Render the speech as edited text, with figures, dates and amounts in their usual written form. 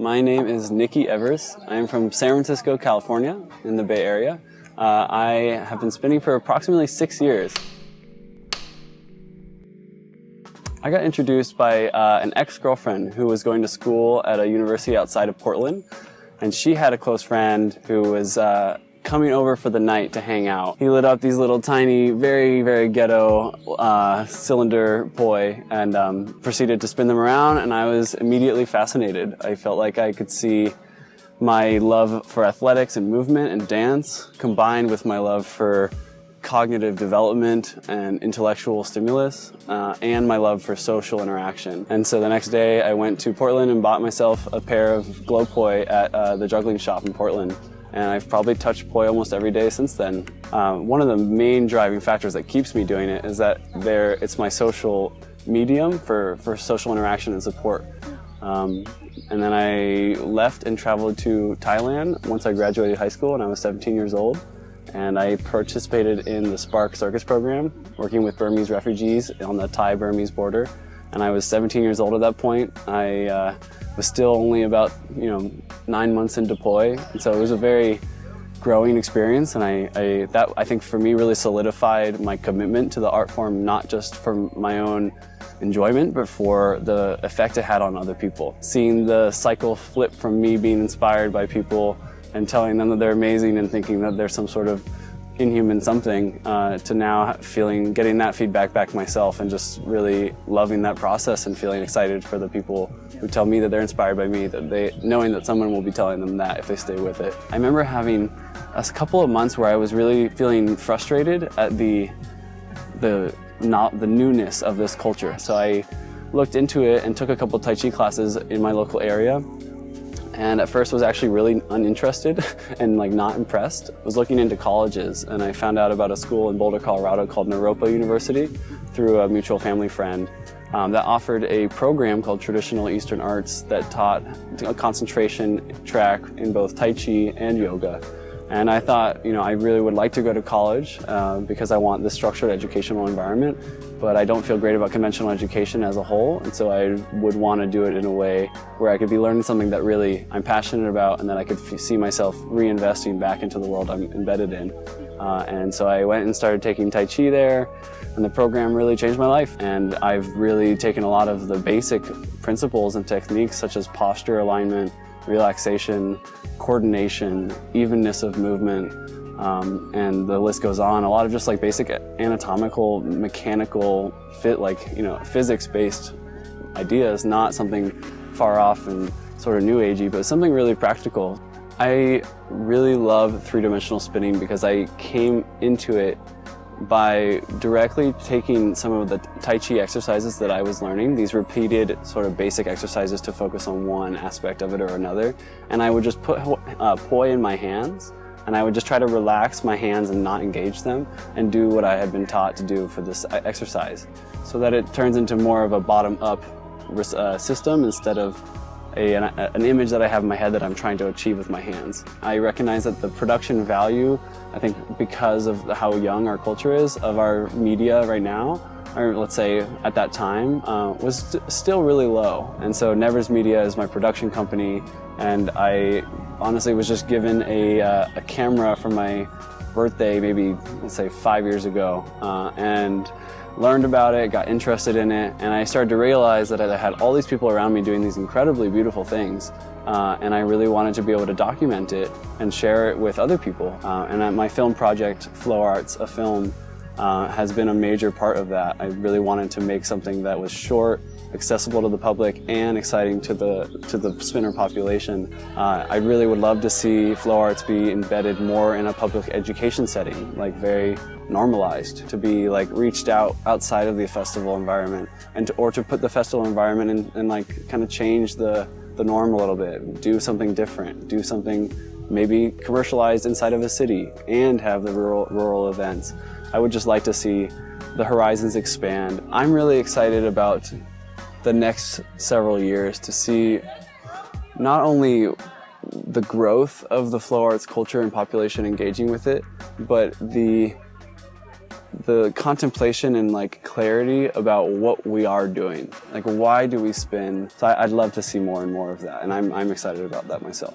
My name is Nicky Evers. I am from San Francisco, California, in the Bay Area. I have been spinning for approximately 6 years. I got introduced by an ex-girlfriend who was going to school at a university outside of Portland, and she had a close friend who was coming over for the night to hang out. He lit up these little tiny, very, very ghetto cylinder poi and proceeded to spin them around, and I was immediately fascinated. I felt like I could see my love for athletics and movement and dance combined with my love for cognitive development and intellectual stimulus, and my love for social interaction. And so the next day I went to Portland and bought myself a pair of glow poi at the juggling shop in Portland. And I've probably touched poi almost every day since then. One of the main driving factors that keeps me doing it is that it's my social medium for social interaction and support. And then I left and traveled to Thailand once I graduated high school and I was 17 years old. And I participated in the Spark Circus program, working with Burmese refugees on the Thai-Burmese border. And I was 17 years old at that point. I was still only about 9 months into poi, and so it was a very growing experience. And that I think for me really solidified my commitment to the art form, not just for my own enjoyment, but for the effect it had on other people. Seeing the cycle flip from me being inspired by people and telling them that they're amazing and thinking that they're some sort of inhuman something, to now getting that feedback back myself and just really loving that process and feeling excited for the people who tell me that they're inspired by me, knowing that someone will be telling them that if they stay with it. I remember having a couple of months where I was really feeling frustrated at the newness of this culture. So I looked into it and took a couple Tai Chi classes in my local area. And at first was actually really uninterested and not impressed. I was looking into colleges and I found out about a school in Boulder, Colorado called Naropa University through a mutual family friend that offered a program called Traditional Eastern Arts that taught a concentration track in both Tai Chi and yoga. And I thought, I really would like to go to college because I want this structured educational environment, but I don't feel great about conventional education as a whole. And so I would want to do it in a way where I could be learning something that really I'm passionate about and that I could see myself reinvesting back into the world I'm embedded in. And so I went and started taking Tai Chi there, and the program really changed my life. And I've really taken a lot of the basic principles and techniques such as posture alignment, relaxation, coordination, evenness of movement, and the list goes on. A lot of just basic anatomical, mechanical, physics-based ideas, not something far off and sort of new agey, but something really practical. I really love three-dimensional spinning because I came into it by directly taking some of the Tai Chi exercises that I was learning, these repeated sort of basic exercises to focus on one aspect of it or another, and I would just put poi in my hands, and I would just try to relax my hands and not engage them and do what I had been taught to do for this exercise, so that it turns into more of a bottom-up system instead of an image that I have in my head that I'm trying to achieve with my hands. I recognize that the production value, I think because of how young our culture is, of our media right now, or let's say at that time, was still really low. And so Nevers Media is my production company, and I honestly was just given a camera for my birthday maybe, let's say 5 years ago, and learned about it, got interested in it, and I started to realize that I had all these people around me doing these incredibly beautiful things, and I really wanted to be able to document it and share it with other people. And my film project, Flow Arts, a film, has been a major part of that. I really wanted to make something that was short, accessible to the public, and exciting to the spinner population. I really would love to see Flow Arts be embedded more in a public education setting, very normalized, to be reached outside of the festival environment, or to put the festival environment in kind of change the norm a little bit, do something different, do something maybe commercialized inside of a city and have the rural events. I would just like to see the horizons expand. I'm really excited about the next several years to see not only the growth of the flow arts culture and population engaging with it, but the the contemplation and like clarity about what we are doing. Like, why do we spin? So I'd love to see more and more of that, and I'm excited about that myself.